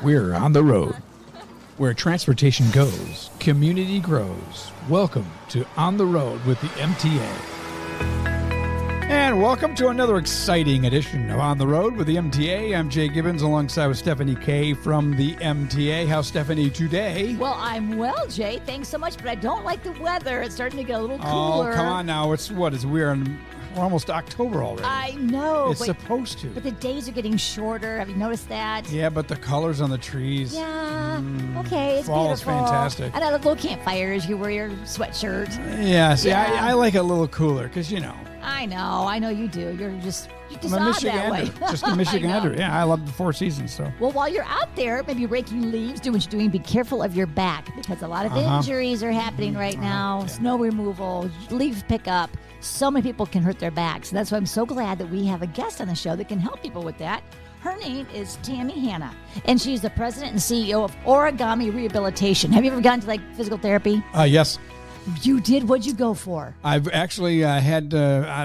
We're on the road. Where transportation goes, community grows. Welcome to On the Road with the MTA. And welcome to another exciting edition of On the Road with the MTA. I'm Jay Gibbons alongside with Stephanie Kay from the MTA. How's Stephanie today? Well, I'm well, Jay. Thanks so much, but I don't like the weather. It's starting to get a little cooler. Oh, come on now. We're almost October already. I know. It's supposed to. But the days are getting shorter. Have you noticed that? Yeah, but the colors on the trees. Yeah. Okay, it's fall beautiful. Is fantastic. And I love little campfires. You wear your sweatshirt. Yeah, see, yeah. I like it a little cooler because, you know. I know you do. You're just I'm a Michigander. Just a Michigander. Yeah, I love the Four Seasons. So. Well, while you're out there, maybe raking leaves, do what you're doing. Be careful of your back because a lot of injuries are happening right now. Yeah. Snow removal, leaf pickup. So many people can hurt their backs. That's why I'm so glad that we have a guest on the show that can help people with that. Her name is Tammy Hanna, and she's the president and CEO of Origami Rehabilitation. Have you ever gone to physical therapy? Yes. You did? What'd you go for? I've actually had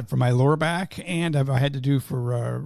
for my lower back, and I've had to do for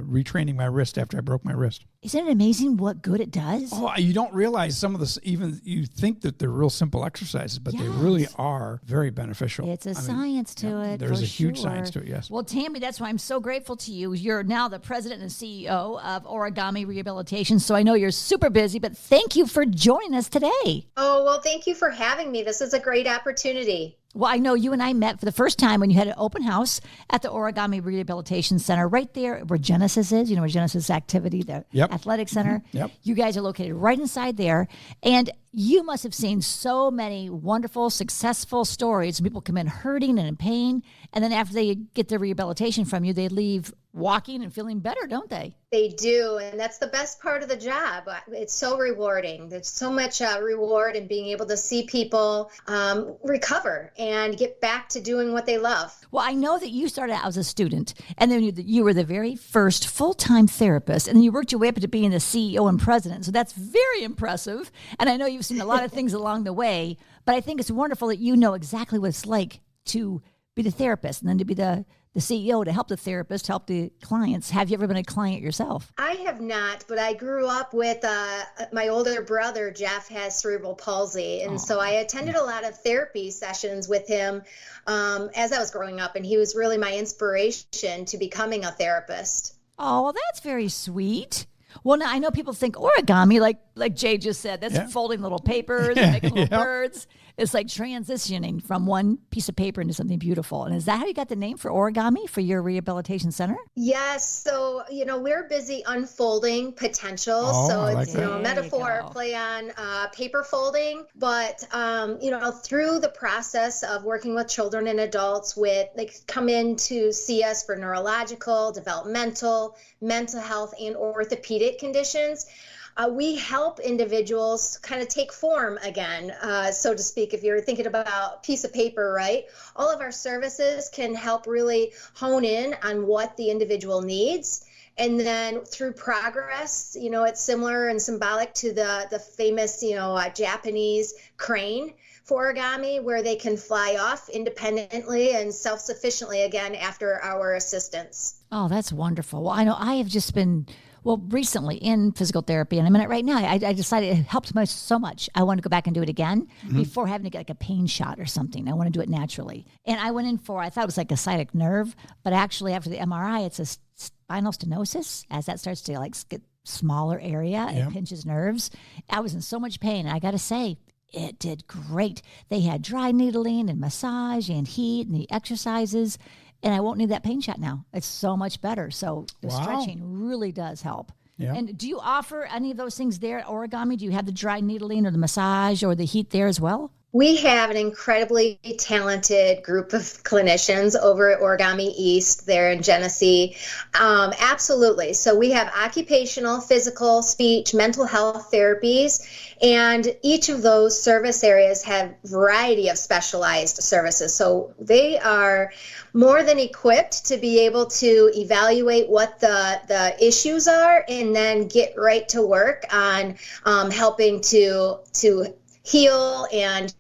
retraining my wrist after I broke my wrist. Isn't it amazing what good it does? Oh, you don't realize some of this, even you think that they're real simple exercises, but they really are very beneficial. It's a science to it. There's a huge science to it, yes. Well, Tammy, that's why I'm so grateful to you. You're now the president and CEO of Origami Rehabilitation, so I know you're super busy, but thank you for joining us today. Oh, well, thank you for having me. This is a great opportunity. Well, I know you and I met for the first time when you had an open house at the Origami Rehabilitation Center right there where Genesis is. You know where Genesis Activity, the athletic center. Yep. You guys are located right inside there. And you must have seen so many wonderful, successful stories. People come in hurting and in pain. And then after they get their rehabilitation from you, they leave walking and feeling better, don't they? They do. And that's the best part of the job. It's so rewarding. There's so much reward in being able to see people recover and get back to doing what they love. Well, I know that you started out as a student, and then you were the very first full-time therapist, and then you worked your way up to being the CEO and president. So that's very impressive. And I know you've seen a lot of things along the way, but I think it's wonderful that you know exactly what it's like to be the therapist and then to be the CEO to help the therapist, help the clients. Have you ever been a client yourself? I have not, but I grew up with my older brother, Jeff, has cerebral palsy. And so I attended a lot of therapy sessions with him as I was growing up. And he was really my inspiration to becoming a therapist. Oh, well, that's very sweet. Well, now I know people think origami, like Jay just said, that's folding little papers and making little birds. It's like transitioning from one piece of paper into something beautiful. And is that how you got the name for origami for your rehabilitation center? Yes. So, we're busy unfolding potential. So it's, a metaphor play on paper folding. But, through the process of working with children and adults they come in to see us for neurological, developmental, mental health, and orthopedic conditions. We help individuals kind of take form again, so to speak. If you're thinking about a piece of paper, right? All of our services can help really hone in on what the individual needs. And then through progress, it's similar and symbolic to the famous, Japanese crane for origami, where they can fly off independently and self-sufficiently again after our assistance. Oh, that's wonderful. Well, I know I have just been recently in physical therapy, and I'm in it right now. I decided it helped me so much. I want to go back and do it again before having to get a pain shot or something. I want to do it naturally. And I went in I thought it was like a sciatic nerve, but actually after the MRI, it's a spinal stenosis. As that starts to get smaller area, it pinches nerves. I was in so much pain, and I got to say, it did great. They had dry needling and massage and heat and the exercises. And I won't need that pain shot now. It's so much better. So the stretching really does help. Yeah. And do you offer any of those things there at Origami? Do you have the dry needling or the massage or the heat there as well? We have an incredibly talented group of clinicians over at Origami East there in Genesee. Absolutely. So we have occupational, physical, speech, mental health therapies, and each of those service areas have a variety of specialized services. So they are more than equipped to be able to evaluate what the issues are and then get right to work on helping to heal and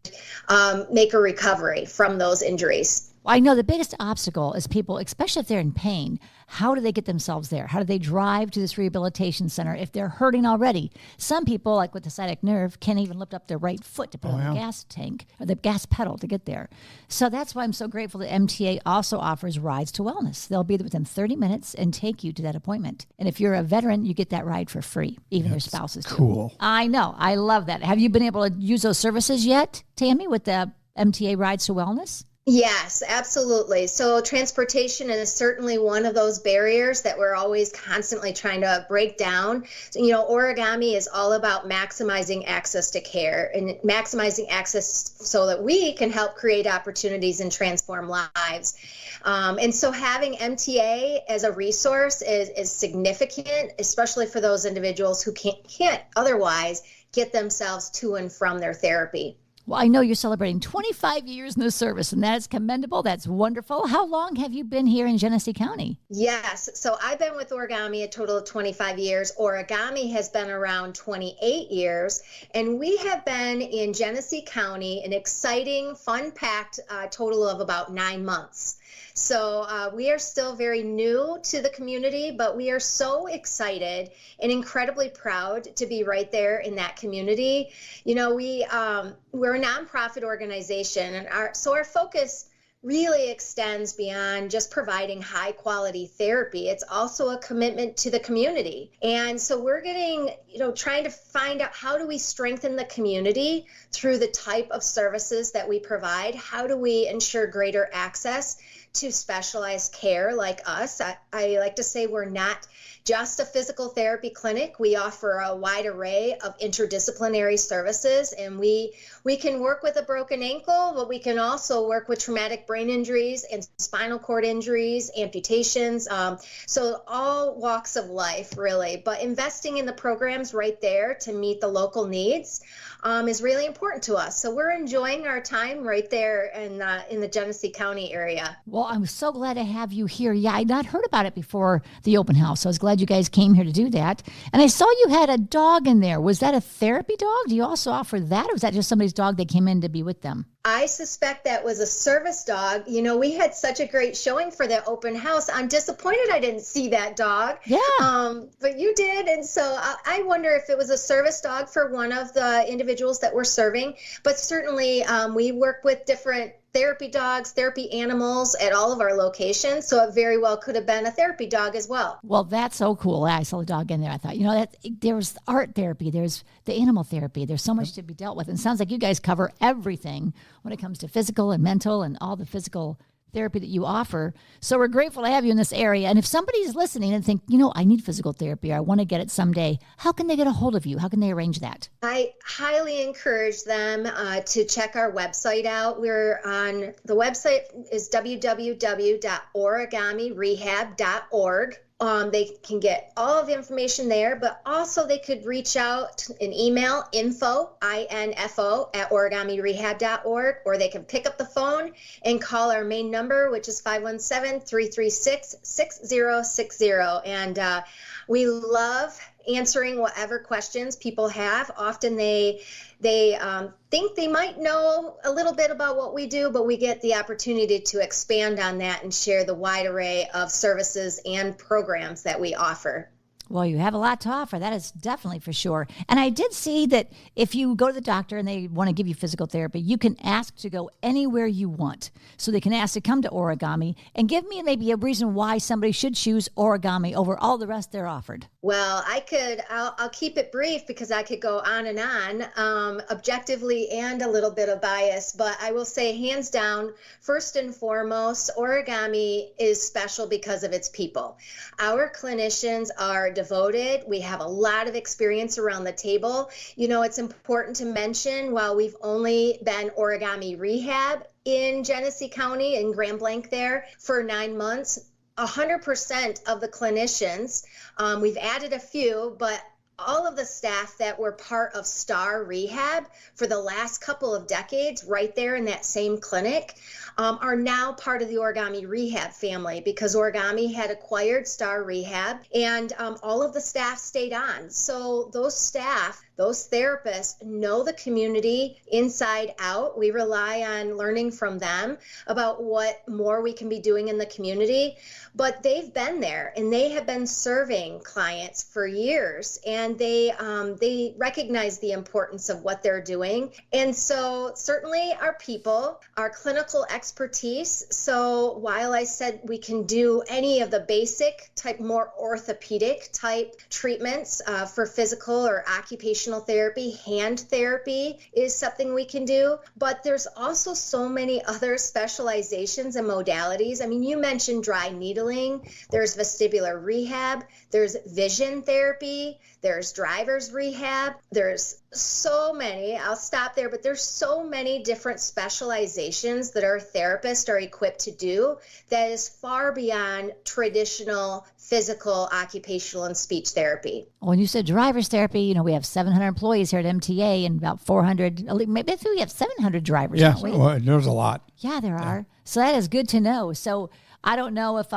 make a recovery from those injuries. I know the biggest obstacle is people, especially if they're in pain, how do they get themselves there? How do they drive to this rehabilitation center if they're hurting already? Some people, like with the sciatic nerve, can't even lift up their right foot to put on the gas tank or the gas pedal to get there. So that's why I'm so grateful that MTA also offers rides to wellness. They'll be there within 30 minutes and take you to that appointment. And if you're a veteran, you get that ride for free, even their spouses do. Cool. I know. I love that. Have you been able to use those services yet, Tammy, with the MTA rides to wellness? Yes, absolutely. So transportation is certainly one of those barriers that we're always constantly trying to break down. So, origami is all about maximizing access to care and maximizing access so that we can help create opportunities and transform lives. And so having MTA as a resource is significant, especially for those individuals who can't otherwise get themselves to and from their therapy. Well, I know you're celebrating 25 years in the service, and that is commendable. That's wonderful. How long have you been here in Genesee County? Yes. So I've been with Origami a total of 25 years. Origami has been around 28 years. And we have been in Genesee County an exciting, fun-packed total of about 9 months. So we are still very new to the community, but we are so excited and incredibly proud to be right there in that community. We're a nonprofit organization, and our focus really extends beyond just providing high quality therapy. It's also a commitment to the community. And so we're trying to find out, how do we strengthen the community through the type of services that we provide? How do we ensure greater access to specialized care like us? I like to say we're not just a physical therapy clinic. We offer a wide array of interdisciplinary services, and we can work with a broken ankle, but we can also work with traumatic brain injuries and spinal cord injuries, amputations, so all walks of life, really. But investing in the programs right there to meet the local needs is really important to us. So we're enjoying our time right there in the Genesee County area. Well, I'm so glad to have you here. Yeah, I'd not heard about it before the open house. So I was glad you guys came here to do that. And I saw you had a dog in there. Was that a therapy dog? Do you also offer that, or was that just somebody's dog that came in to be with them? I suspect that was a service dog. We had such a great showing for the open house. I'm disappointed I didn't see that dog. Yeah. But you did. And so I wonder if it was a service dog for one of the individuals that we're serving. But certainly we work with different therapy dogs, therapy animals at all of our locations. So it very well could have been a therapy dog as well. Well, that's so cool. I saw the dog in there. I thought, that there's art therapy, there's the animal therapy. There's so much to be dealt with. And it sounds like you guys cover everything when it comes to physical and mental and all the physical therapy that you offer. So we're grateful to have you in this area. And if somebody's listening and think, I need physical therapy, or I want to get it someday, how can they get a hold of you? How can they arrange that? I highly encourage them to check our website out. The website is www.origami-rehab.org. They can get all of the information there, but also they could reach out and email info at origami-rehab.org, or they can pick up the phone and call our main number, which is 517-336-6060. And we love answering whatever questions people have. Often they think they might know a little bit about what we do, but we get the opportunity to expand on that and share the wide array of services and programs that we offer. Well, you have a lot to offer. That is definitely for sure. And I did see that if you go to the doctor and they want to give you physical therapy, you can ask to go anywhere you want. So they can ask to come to Origami, and give me maybe a reason why somebody should choose Origami over all the rest they're offered. Well, I'll keep it brief because I could go on and on, objectively and a little bit of bias, but I will say hands down, first and foremost, Origami is special because of its people. Our clinicians are devoted. We have a lot of experience around the table. It's important to mention, while we've only been Origami Rehab in Genesee County in Grand Blanc there for 9 months, 100% of the clinicians, we've added a few, but all of the staff that were part of STAR Rehab for the last couple of decades right there in that same clinic are now part of the Origami Rehab family, because Origami had acquired STAR Rehab, and all of the staff stayed on. So those staff those therapists know the community inside out. We rely on learning from them about what more we can be doing in the community. But they've been there and they have been serving clients for years, and they recognize the importance of what they're doing. And so certainly our people, our clinical expertise. So while I said we can do any of the basic type, more orthopedic type treatments for physical or occupational therapy, hand therapy is something we can do. But there's also so many other specializations and modalities. I mean, you mentioned dry needling. There's vestibular rehab. There's vision therapy. There's driver's rehab. There's so many. I'll stop there, but there's so many different specializations that our therapists are equipped to do that is far beyond traditional physical, occupational, and speech therapy. When you said driver's therapy, we have 700 employees here at MTA and about 400, maybe we have 700 drivers. Yeah, well, there's a lot. Yeah, there are. So that is good to know. So I don't know if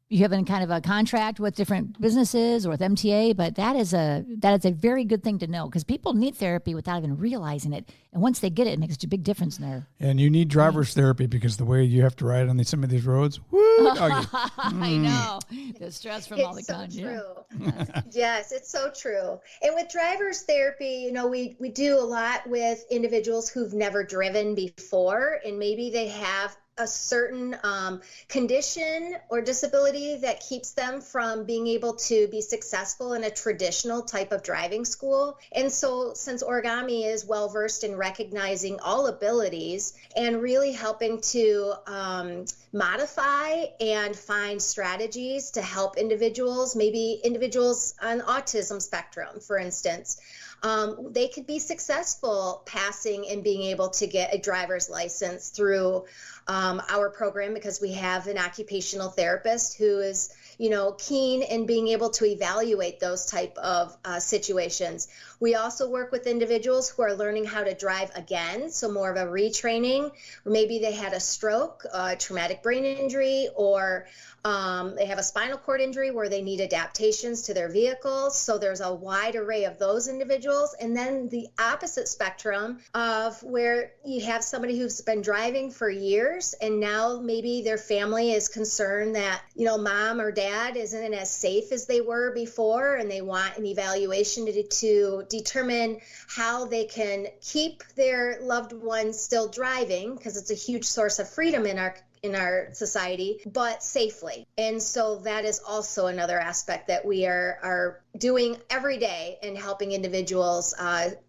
you have any kind of a contract with different businesses or with MTA, but that is a very good thing to know, because people need therapy without even realizing it. And once they get it, it makes a big difference in their. And you need driver's therapy, because the way you have to ride on some of these roads, woo, doggy. I know. The stress from all the It's so true. Yeah. Yes, it's so true. And with driver's therapy, we do a lot with individuals who've never driven before, and maybe they have a certain condition or disability that keeps them from being able to be successful in a traditional type of driving school. And so since origami is well versed in recognizing all abilities and really helping to modify and find strategies to help individuals, maybe individuals on autism spectrum, for instance, they could be successful passing and being able to get a driver's license through our program, because we have an occupational therapist who is, keen in being able to evaluate those type of situations. We also work with individuals who are learning how to drive again, so more of a retraining. Maybe they had a stroke, a traumatic brain injury, or they have a spinal cord injury where they need adaptations to their vehicles. So there's a wide array of those individuals. And then the opposite spectrum of where you have somebody who's been driving for years, and now maybe their family is concerned that, mom or dad isn't as safe as they were before, and they want an evaluation to determine how they can keep their loved ones still driving, because it's a huge source of freedom in our society, but safely. And so that is also another aspect that we are doing every day in helping individuals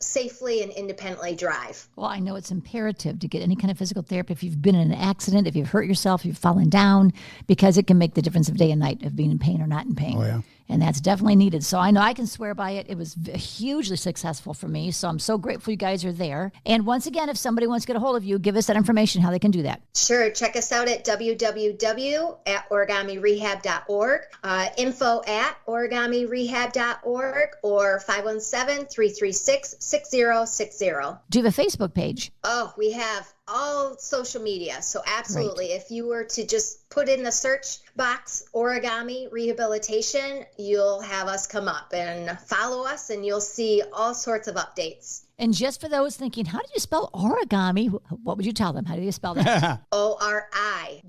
safely and independently drive. Well, I know it's imperative to get any kind of physical therapy if you've been in an accident, if you've hurt yourself, if you've fallen down, because it can make the difference of day and night of being in pain or not in pain. Oh, yeah. And that's definitely needed. So I know I can swear by it. It was hugely successful for me. So I'm so grateful you guys are there. And once again, if somebody wants to get a hold of you, give us that information, how they can do that. Sure. Check us out at www.origamirehab.org, info@origamirehab.org, or 517-336-6060. Do you have a Facebook page? Oh, we have all social media. So absolutely. Great. If you were to just put in the search box origami rehabilitation, you'll have us come up, and follow us, and you'll see all sorts of updates. And just for those thinking, how do you spell origami? What would you tell them? How do you spell that? Origami.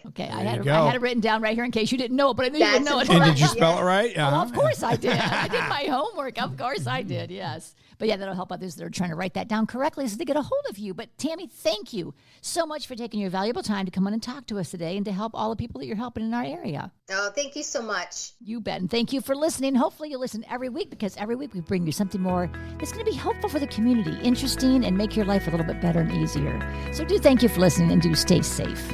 Okay, I had it written down right here in case you didn't know it, but I knew you would know it. And did you spell it right? Yeah. Well, of course I did. I did my homework. Of course I did, yes. But yeah, that'll help others that are trying to write that down correctly so they get a hold of you. But Tammy, thank you so much for taking your valuable time to come on and talk to us today, and to help all the people that you're helping in our area. Oh, thank you so much. You bet. And thank you for listening. Hopefully you'll listen every week, because every week we bring you something more that's going to be helpful for the community, interesting, and make your life a little bit better and easier. So do thank you for listening, and do stay safe.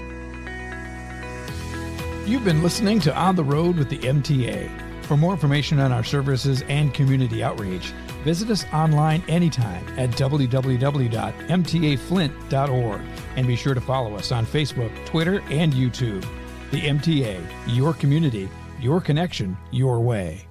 You've been listening to On the Road with the MTA. For more information on our services and community outreach, visit us online anytime at www.mtaflint.org, and be sure to follow us on Facebook, Twitter, and YouTube. The MTA, your community, your connection, your way.